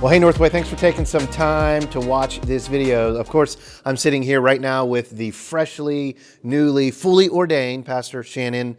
Well, hey Northway, thanks for taking some time to watch this video. Of course, I'm sitting here right now with the freshly, newly, fully ordained Pastor Shannon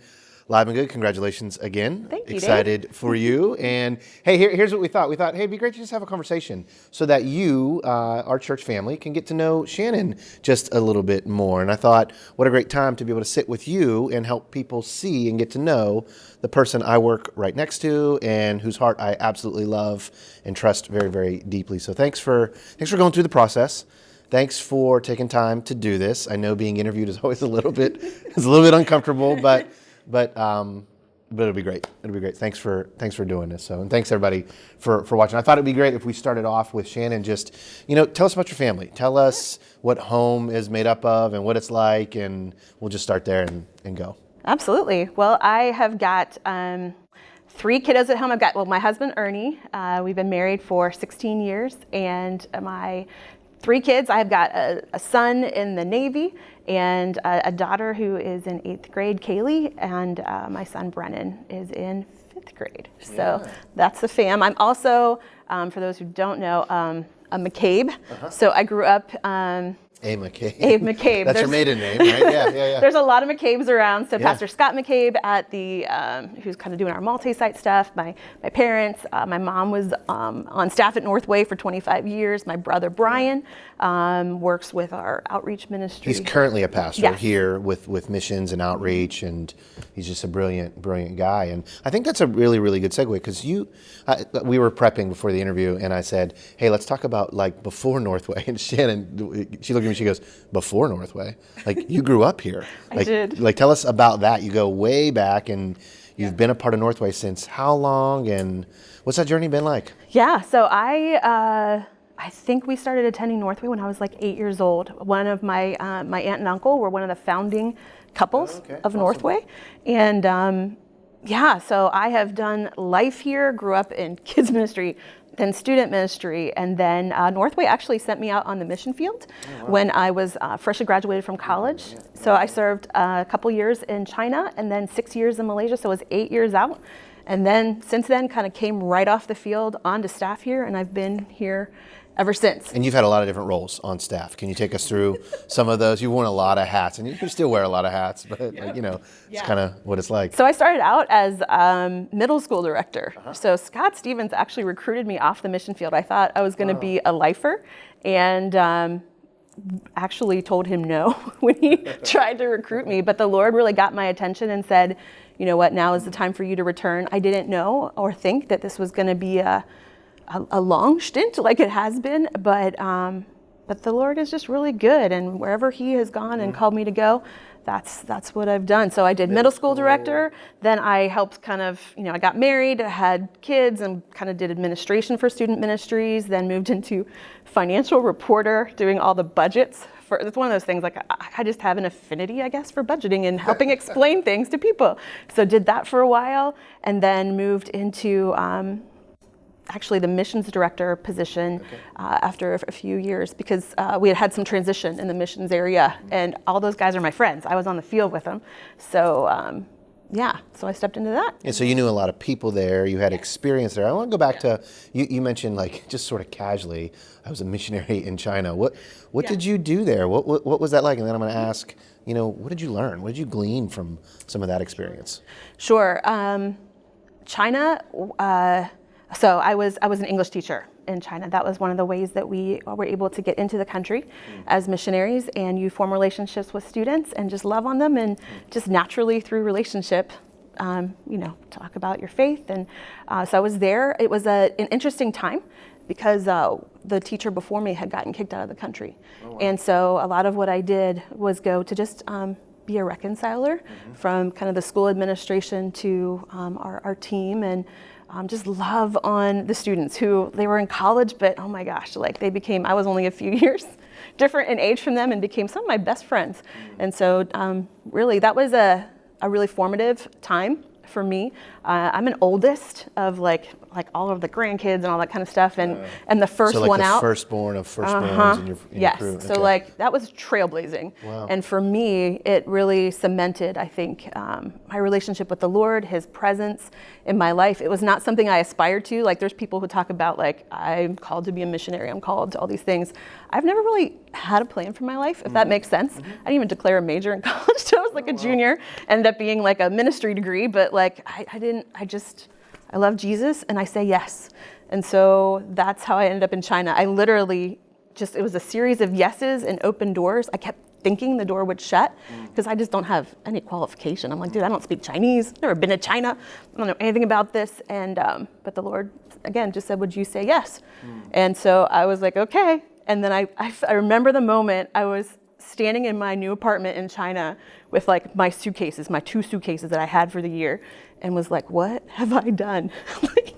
Libengood. Congratulations again. Thank you, Excited Dave. for you. And hey, here's what we thought. We thought, hey, it'd be great to just have a conversation so that you, our church family, can get to know Shannon just a little bit more. And I thought, what a great time to be able to sit with you and help people see and get to know the person I work right next to and whose heart I absolutely love and trust very, very deeply. So thanks for going through the process. Thanks for taking time to do this. I know being interviewed is always a little bit uncomfortable, but it'll be great. It'll be great. Thanks for doing this. So, and thanks everybody for watching. I thought it'd be great if we started off with Shannon. Just, tell us about your family. Tell us what home is made up of and what it's like, and we'll just start there and go. Absolutely. Well, I have got 3 kiddos at home. I've got, my husband, Ernie. We've been married for 16 years, and my 3 kids. I've got a son in the Navy and a daughter who is in 8th grade, Kaylee, and my son, Brennan, is in 5th grade. So that's the fam. I'm also, for those who don't know, a McCabe. So I grew up... A McCabe. Abe McCabe. That's your maiden name, right? Yeah. There's a lot of McCabes around. So Pastor Scott McCabe at the, who's kind of doing our multi-site stuff. My parents, my mom was on staff at Northway for 25 years. My brother Brian works with our outreach ministry. He's currently a pastor here with missions and outreach, and he's just a brilliant guy. And I think that's a really, really good segue because we were prepping before the interview, and I said, hey, let's talk about like before Northway. And Shannon, she looked at me, she goes, before Northway? Like, you grew up here. I did. Like, tell us about that. You go way back, and you've been a part of Northway since how long, and what's that journey been like? Yeah, so I think we started attending Northway when I was like 8 years old. One of my aunt and uncle were one of the founding couples of Northway. And so I have done life here, grew up in kids ministry, then student ministry, and then Northway actually sent me out on the mission field when I was freshly graduated from college. So I served a couple years in China and then 6 years in Malaysia, so it was 8 years out. And then since then kind of came right off the field onto staff here, and I've been here ever since. And you've had a lot of different roles on staff. Can you take us through some of those? You've worn a lot of hats, and you can still wear a lot of hats, but it's kind of what it's like. So I started out as middle school director. So Scott Stevens actually recruited me off the mission field. I thought I was going to be a lifer, and actually told him no when he tried to recruit me. But the Lord really got my attention and said, you know what, now is the time for you to return. I didn't know or think that this was going to be a long stint like it has been, but the Lord is just really good, and wherever He has gone and called me to go, that's what I've done. So I did middle school director, then I helped kind of, I got married, I had kids, and kind of did administration for student ministries, then moved into financial reporter, doing all the budgets. It's one of those things, like I just have an affinity, I guess, for budgeting and helping explain things to people. So did that for a while, and then moved into actually the missions director position after a few years, because we had some transition in the missions area, and all those guys are my friends. I was on the field with them. So so I stepped into that. And so you knew a lot of people there, you had experience there. I want to go back to, you mentioned like just sort of casually, I was a missionary in China. What did you do there? What was that like? And then I'm going to ask, what did you learn? What did you glean from some of that experience? Sure. China, so I was an English teacher in China. That was one of the ways that we were able to get into the country as missionaries, and you form relationships with students and just love on them, and just naturally through relationship, talk about your faith. And so I was there. It was an interesting time because the teacher before me had gotten kicked out of the country. And so a lot of what I did was go to just be a reconciler from kind of the school administration to our team, and just love on the students who, they were in college, but oh my gosh, like I was only a few years different in age from them, and became some of my best friends. And so really that was a really formative time for me. I'm an oldest of like like all of the grandkids and all that kind of stuff. And the first so like one the out. firstborn of firstborns in your Yes. crew. So Okay. like that was trailblazing. Wow. And for me, it really cemented, I think, my relationship with the Lord, his presence in my life. It was not something I aspired to. Like there's people who talk about like, I'm called to be a missionary. I'm called to all these things. I've never really had a plan for my life, if that makes sense. I didn't even declare a major in college. So I was like a junior, ended up being like a ministry degree, but like I love Jesus and I say yes. And so that's how I ended up in China. I literally it was a series of yeses and open doors. I kept thinking the door would shut because I just don't have any qualification. I'm like, dude, I don't speak Chinese. Never been to China. I don't know anything about this. And but the Lord, again, just said, would you say yes? And so I was like, okay. And then I remember the moment I was standing in my new apartment in China with like my suitcases, my 2 suitcases that I had for the year, and was like, what have I done?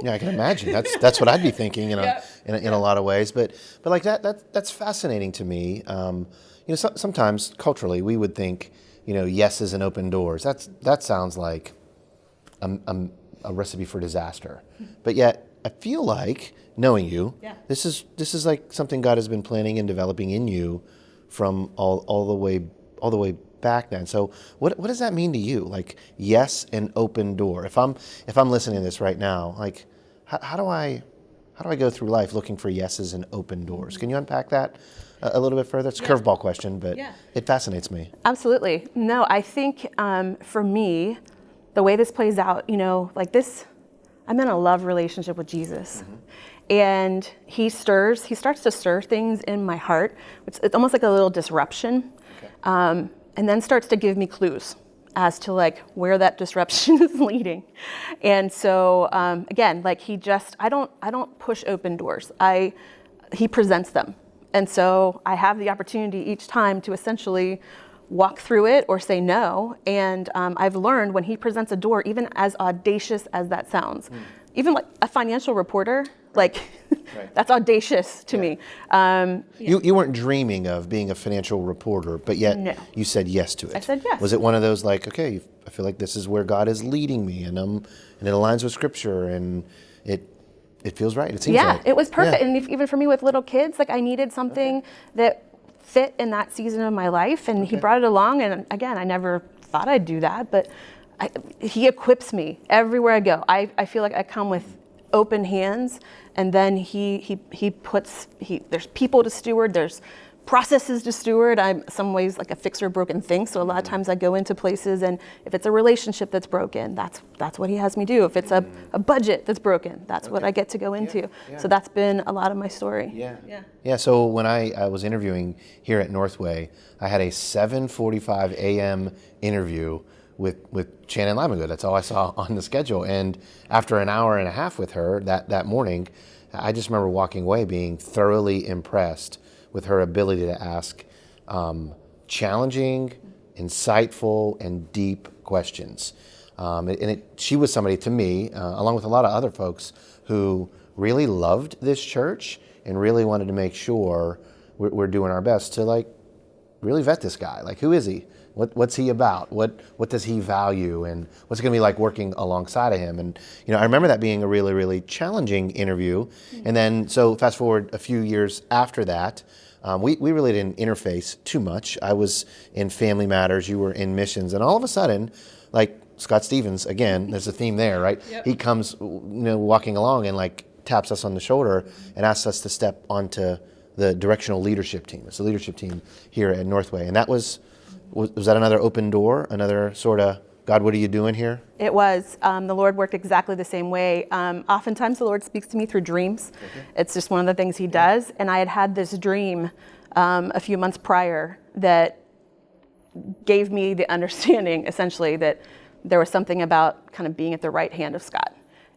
Yeah, I can imagine. That's what I'd be thinking in a lot of ways. But like that's fascinating to me. Sometimes culturally we would think, yeses and open doors. That sounds like a recipe for disaster. But yet I feel like, knowing you, this is like something God has been planning and developing in you from all the way back then. So what does that mean to you? Like yes and open door. If I'm listening to this right now, like how do I go through life looking for yeses and open doors? Can you unpack that a little bit further? It's a curveball question, but it fascinates me. Absolutely. No, I think for me, the way this plays out, like this, I'm in a love relationship with Jesus. And he starts to stir things in my heart. It's almost like a little disruption. Okay. And then starts to give me clues as to like where that disruption is leading. And so again, like I don't push open doors. He presents them. And so I have the opportunity each time to essentially walk through it or say no. And I've learned when he presents a door, even as audacious as that sounds, even like a financial reporter, like that's audacious to me. You weren't dreaming of being a financial reporter, but yet you said yes to it. I said yes. Was it one of those like, okay, I feel like this is where God is leading me, and it aligns with Scripture, and it feels right. It seems right. It was perfect. And even for me with little kids, like I needed something that fit in that season of my life, and he brought it along. And again, I never thought I'd do that, but he equips me everywhere I go. I feel like I come with open hands, and then there's people to steward, there's processes to steward. I'm some ways like a fixer of broken things. So a lot of times I go into places, and if it's a relationship that's broken, that's what he has me do. If it's a budget that's broken, that's what I get to go into. So that's been a lot of my story. Yeah. So when I was interviewing here at Northway, I had a 7:45 a.m. interview with Shannon Libengood. That's all I saw on the schedule. And after an hour and a half with her that morning, I just remember walking away being thoroughly impressed with her ability to ask challenging, insightful, and deep questions. She was somebody to me, along with a lot of other folks, who really loved this church and really wanted to make sure we're doing our best to like really vet this guy. Like, who is he? What's he about? What does he value? And what's it going to be like working alongside of him? And I remember that being a really, really challenging interview. And then, so fast forward a few years after that, we really didn't interface too much. I was in family matters, you were in missions, and all of a sudden, like Scott Stevens, again, there's a theme there, right? Yep. He comes, walking along and like taps us on the shoulder and asks us to step onto the directional leadership team. It's the leadership team here at Northway, and that was that another open door, another sort of, God, what are you doing here? It was. The Lord worked exactly the same way. Oftentimes the Lord speaks to me through dreams. Okay. It's just one of the things he does. And I had this dream a few months prior that gave me the understanding, essentially, that there was something about kind of being at the right hand of Scott.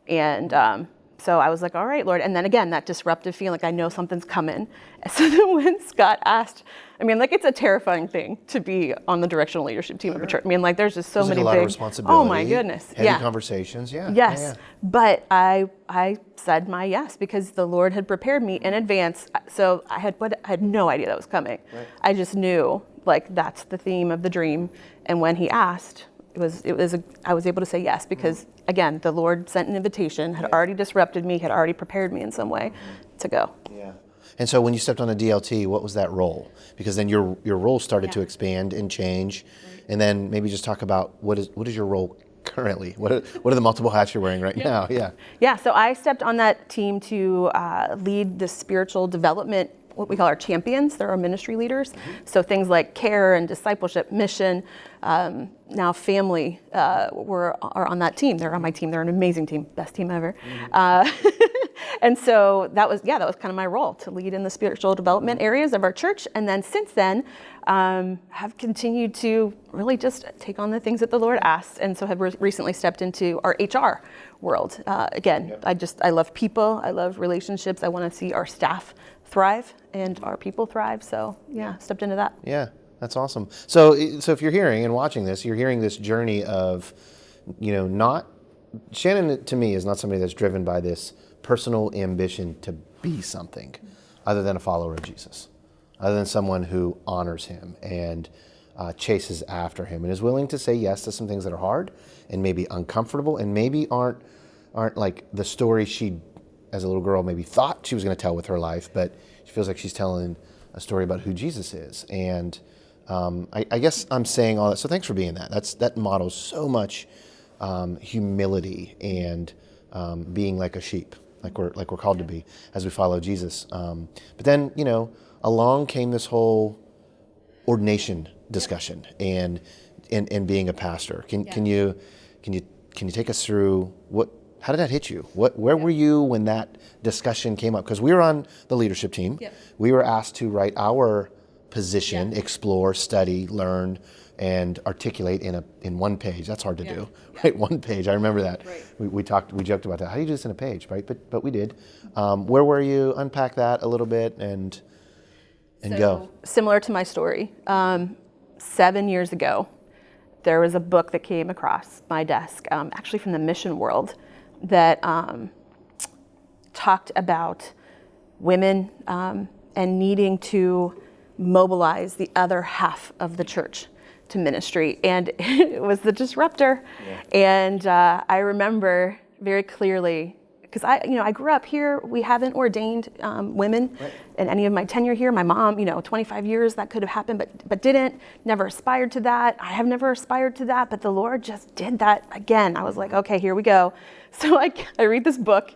And so I was like, all right, Lord. And then again, that disruptive feeling, like I know something's coming. So then when Scott asked, it's a terrifying thing to be on the directional leadership team of a church. There's just so many a lot big, of responsibility. oh my goodness. Heavy conversations, Yes. Yeah. But I said my yes because the Lord had prepared me in advance. So I had no idea that was coming. Right. I just knew like that's the theme of the dream. And when he asked, I was able to say yes because, again, the Lord sent an invitation, had already disrupted me, had already prepared me in some way to go. Yeah. And so when you stepped on a DLT, what was that role? Because then your role started to expand and change. Right. And then maybe just talk about what is your role currently? What are the multiple hats you're wearing right now? Yeah. Yeah, so I stepped on that team to lead the spiritual development, what we call our champions. They're our ministry leaders. So things like care and discipleship, mission, now family are on that team. They're on my team. They're an amazing team, best team ever. And so that was kind of my role, to lead in the spiritual development areas of our church. And then since then, have continued to really just take on the things that the Lord asked. And so have recently stepped into our HR world. Again, I love people. I love relationships. I want to see our staff thrive and our people thrive. So stepped into that. Yeah, that's awesome. So if you're hearing and watching this, you're hearing this journey of, Shannon to me is not somebody that's driven by this personal ambition to be something other than a follower of Jesus, other than someone who honors him and chases after him and is willing to say yes to some things that are hard and maybe uncomfortable and maybe aren't like the story she, as a little girl, maybe thought she was going to tell with her life, but she feels like she's telling a story about who Jesus is. And I guess I'm saying all that. So thanks for being that. That models so much humility and being like a sheep, like we're called to be as we follow Jesus. But then, along came this whole ordination discussion and being a pastor. Can you take us through how did that hit you? Where were you when that discussion came up? Because we were on the leadership team. Yep. We were asked to write our position, explore, study, learn, and articulate in one page. That's hard to do, right? One page. I remember that. Right. We joked about that. How do you do this in a page, right? But we did. Where were you? Unpack that a little bit and go. Similar to my story, 7 years ago, there was a book that came across my desk, actually from the mission world, that talked about women and needing to mobilize the other half of the church to ministry, and it was the disruptor. And I remember very clearly, because I grew up here. We haven't ordained women in any of my tenure here. My mom, 25 years that could have happened, but didn't. Never aspired to that. I have never aspired to that, but the Lord just did that again. I was like, okay, here we go. So I read this book,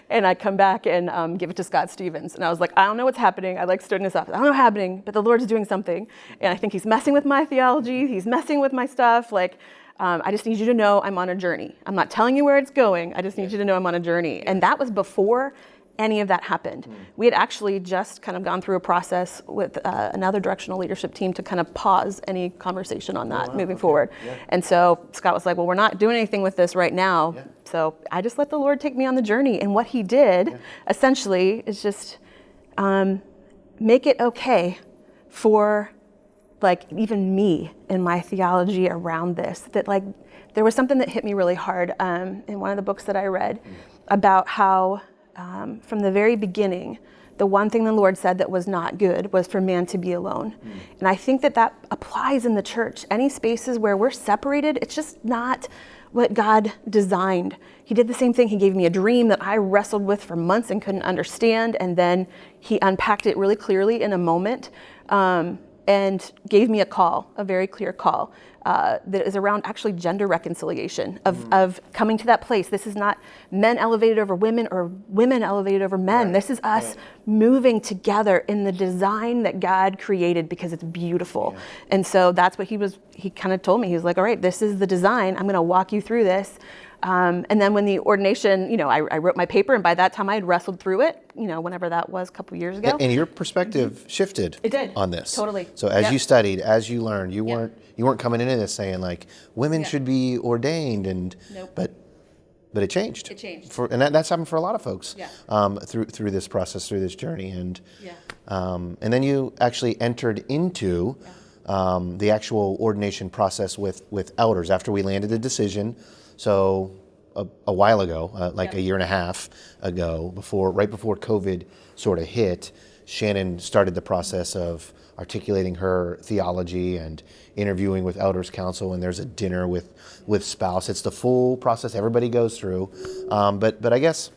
and I come back and give it to Scott Stevens. And I was like, I don't know what's happening. I stood in his office. I don't know what's happening, but the Lord's doing something. And I think he's messing with my theology. He's messing with my stuff. I just need you to know I'm on a journey. I'm not telling you where it's going. I just need you to know I'm on a journey. And that was before any of that happened. We had actually just kind of gone through a process with another directional leadership team to kind of pause any conversation on that moving forward. And so Scott was like, well, we're not doing anything with this right now. So I just let the Lord take me on the journey. And what he did essentially is just make it okay for even me and my theology around this, that there was something that hit me really hard in one of the books that I read about how from the very beginning, the one thing the Lord said that was not good was for man to be alone. And I think that applies in the church. Any spaces where we're separated, it's just not what God designed. He did the same thing. He gave me a dream that I wrestled with for months and couldn't understand. And then he unpacked it really clearly in a moment. And gave me a very clear call that is around actually gender reconciliation of coming to that place. This is not men elevated over women or women elevated over men. This is us moving together in the design that God created because it's beautiful. And so that's what he kind of told me. He was like, all right, this is the design. I'm going to walk you through this. And then when the ordination, I wrote my paper, and by that time I had wrestled through it, whenever that was, a couple years ago. And your perspective shifted it did. On this. Totally. So as you studied, as you learned, you weren't coming into this saying women should be ordained but it changed. It changed. And that's happened for a lot of folks through this process, through this journey. And then you actually entered into the actual ordination process with elders after we landed the decision. So a while ago, a year and a half ago, right before COVID sort of hit, Shannon started the process of articulating her theology and interviewing with elders council, and there's a dinner with spouse. It's the full process everybody goes through. But I guess,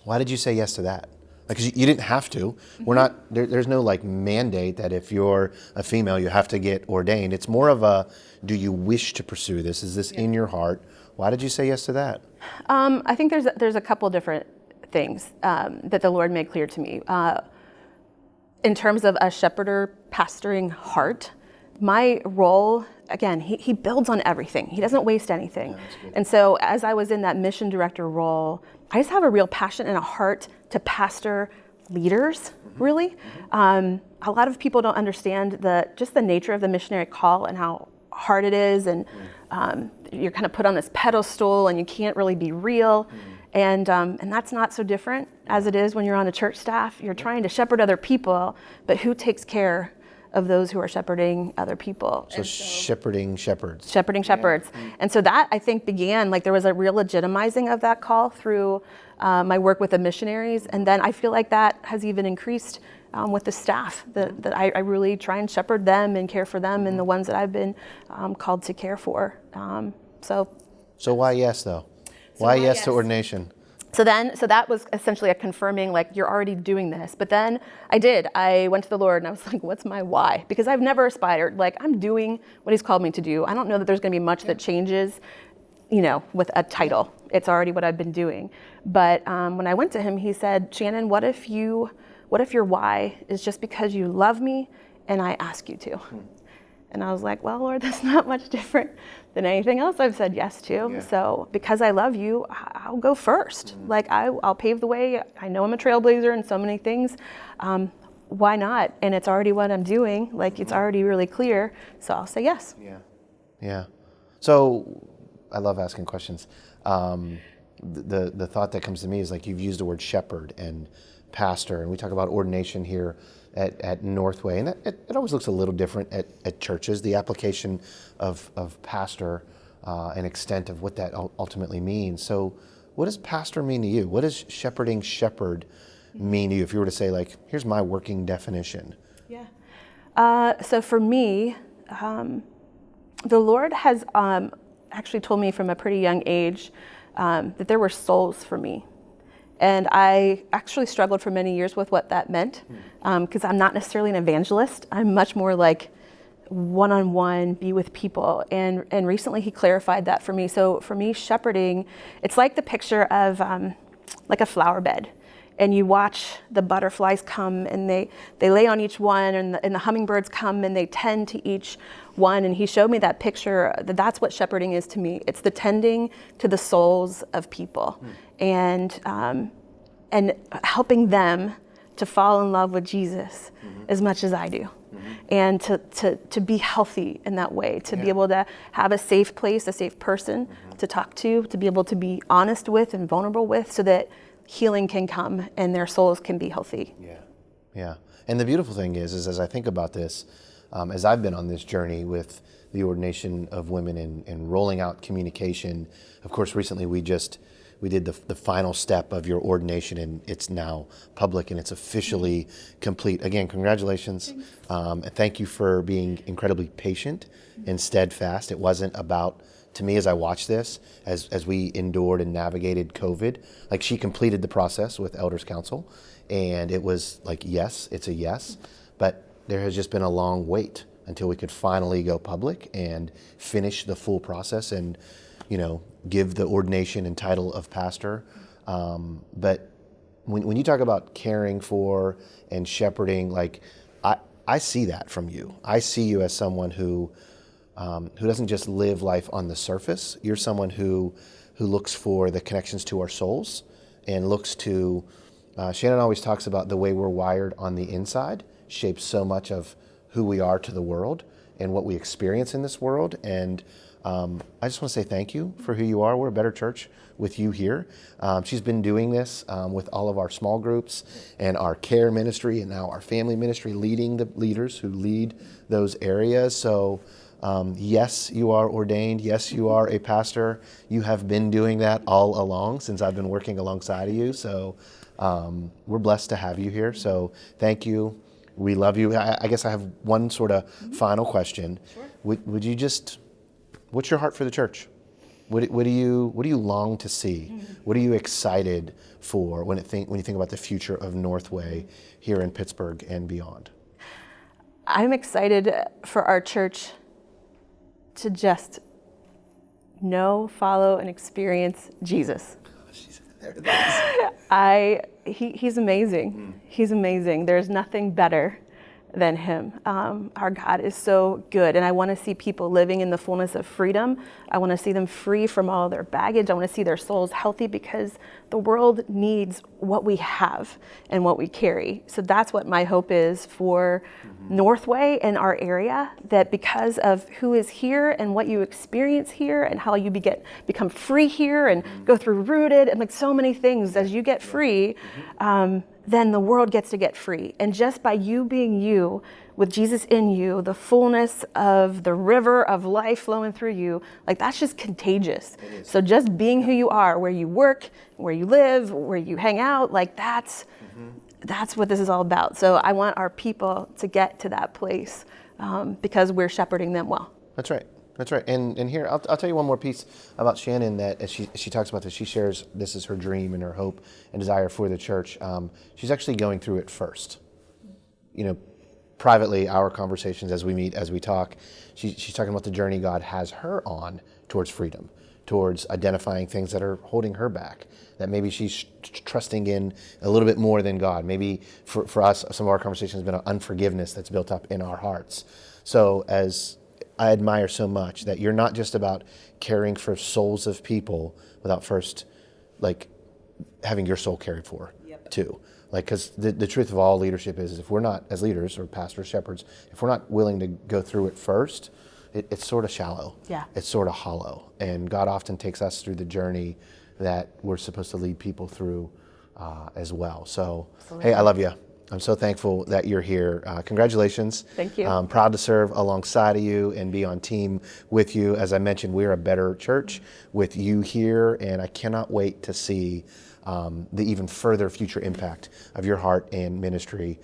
why did you say yes to that? Because you didn't have to. We're not, there's no like mandate that if you're a female, you have to get ordained. It's more of a, do you wish to pursue this? Is this in your heart? Why did you say yes to that? I think there's a couple different things that the Lord made clear to me. In terms of a shepherder pastoring heart, my role, again, he builds on everything. He doesn't waste anything. And so as I was in that mission director role, I just have a real passion and a heart to pastor leaders, really. A lot of people don't understand just the nature of the missionary call and how hard it is, and you're kind of put on this pedestal and you can't really be real. And that's not so different as it is when you're on a church staff. You're trying to shepherd other people, but who takes care of those who are shepherding other people? So shepherding shepherds. Shepherding shepherds. And so that, I think, began, like there was a real legitimizing of that call through my work with the missionaries. And then I feel like that has even increased with the staff, that I really try and shepherd them and care for them and the ones that I've been called to care for. So why yes, though? Why yes to ordination? So that was essentially a confirming, like, you're already doing this. But then I went to the Lord and I was like, what's my why? Because I've never aspired, like, I'm doing what he's called me to do. I don't know that there's going to be much that changes, with a title. It's already what I've been doing. But when I went to him, he said, Shannon, what if your why is just because you love me and I ask you to? And I was like, well, Lord, that's not much different than anything else I've said yes to. Yeah. So because I love you, I'll go first. Like, I'll pave the way. I know I'm a trailblazer in so many things. Why not? And it's already what I'm doing. Like, it's already really clear. So I'll say yes. Yeah. So I love asking questions. The thought that comes to me is, like, you've used the word shepherd and pastor, and we talk about ordination here at Northway, and it always looks a little different at churches. The application of pastor and extent of what that ultimately means. So what does pastor mean to you? What does shepherding shepherd mean to you? If you were to say, like, here's my working definition. Yeah. So for me, the Lord has actually told me from a pretty young age that there were souls for me. And I actually struggled for many years with what that meant, because I'm not necessarily an evangelist. I'm much more like one-on-one, be with people. And recently he clarified that for me. So for me, shepherding, it's like the picture of like a flower bed. And you watch the butterflies come and they lay on each one, and the hummingbirds come and they tend to each one. And he showed me that picture, that's what shepherding is to me. It's the tending to the souls of people and helping them to fall in love with Jesus as much as I do. And to be healthy in that way, to be able to have a safe place, a safe person to talk to be able to be honest with and vulnerable with, so that healing can come and their souls can be healthy. Yeah. And the beautiful thing is as I think about this, as I've been on this journey with the ordination of women and rolling out communication, of course, recently we did the final step of your ordination, and it's now public and it's officially complete. Again, congratulations. And thank you for being incredibly patient and steadfast. It wasn't about, to me, as I watched this, as we endured and navigated COVID, like, she completed the process with Elders Council, and it was like, yes, it's a yes, but there has just been a long wait until we could finally go public and finish the full process and, give the ordination and title of pastor. But when you talk about caring for and shepherding, like, I see that from you. I see you as someone who doesn't just live life on the surface. You're someone who looks for the connections to our souls and looks to, Shannon always talks about the way we're wired on the inside shapes so much of who we are to the world and what we experience in this world. And I just want to say thank you for who you are. We're a better church with you here. She's been doing this with all of our small groups and our care ministry and now our family ministry, leading the leaders who lead those areas. So yes, you are ordained. Yes, you are a pastor. You have been doing that all along since I've been working alongside of you. So We're blessed to have you here, so thank you. We love you. I guess I have one sort of final question. Sure. Would you just, what's your heart for the church? What do you long to see? What are you excited for when you think about the future of Northway here in Pittsburgh and beyond? I'm excited for our church to just know, follow, and experience Jesus. There it is. He's amazing. He's amazing. There's nothing better than him. Our God is so good, and I want to see people living in the fullness of freedom. I want to see them free from all their baggage. I want to see their souls healthy, because the world needs what we have and what we carry. So that's what my hope is for Northway and our area, that because of who is here and what you experience here and how you become free here and go through rooted and like so many things as you get free, then the world gets to get free. And just by you being you, with Jesus in you, the fullness of the river of life flowing through you, like that's just contagious. So just being who you are, where you work, where you live, where you hang out, like that's what this is all about. So I want our people to get to that place because we're shepherding them well. That's right. That's right. And here, I'll tell you one more piece about Shannon that as she talks about this, she shares this is her dream and her hope and desire for the church. She's actually going through it first. You know, privately, our conversations as we meet, as we talk, she's talking about the journey God has her on towards freedom, towards identifying things that are holding her back, that maybe she's trusting in a little bit more than God. Maybe for us, some of our conversations have been on unforgiveness that's built up in our hearts. So as I admire so much that you're not just about caring for souls of people without first like having your soul cared for too. Like, because the truth of all leadership is if we're not, as leaders or pastors, shepherds, if we're not willing to go through it first, it's sort of shallow. Yeah. It's sort of hollow. And God often takes us through the journey that we're supposed to lead people through as well. So, Absolutely. Hey, I love you. I'm so thankful that you're here. Congratulations. Thank you. I'm proud to serve alongside of you and be on team with you. As I mentioned, we're a better church with you here, and I cannot wait to see the even further future impact of your heart and ministry.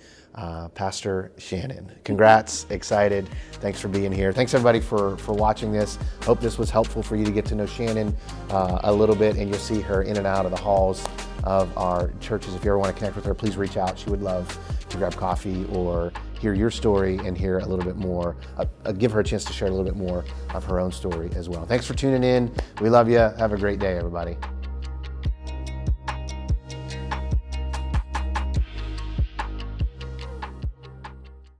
Pastor Shannon, congrats, excited. Thanks for being here. Thanks everybody for watching this. Hope this was helpful for you to get to know Shannon a little bit, and you'll see her in and out of the halls of our churches. If you ever want to connect with her, please reach out. She would love to grab coffee or hear your story and hear a little bit more, give her a chance to share a little bit more of her own story as well. Thanks for tuning in. We love you. Have a great day, everybody.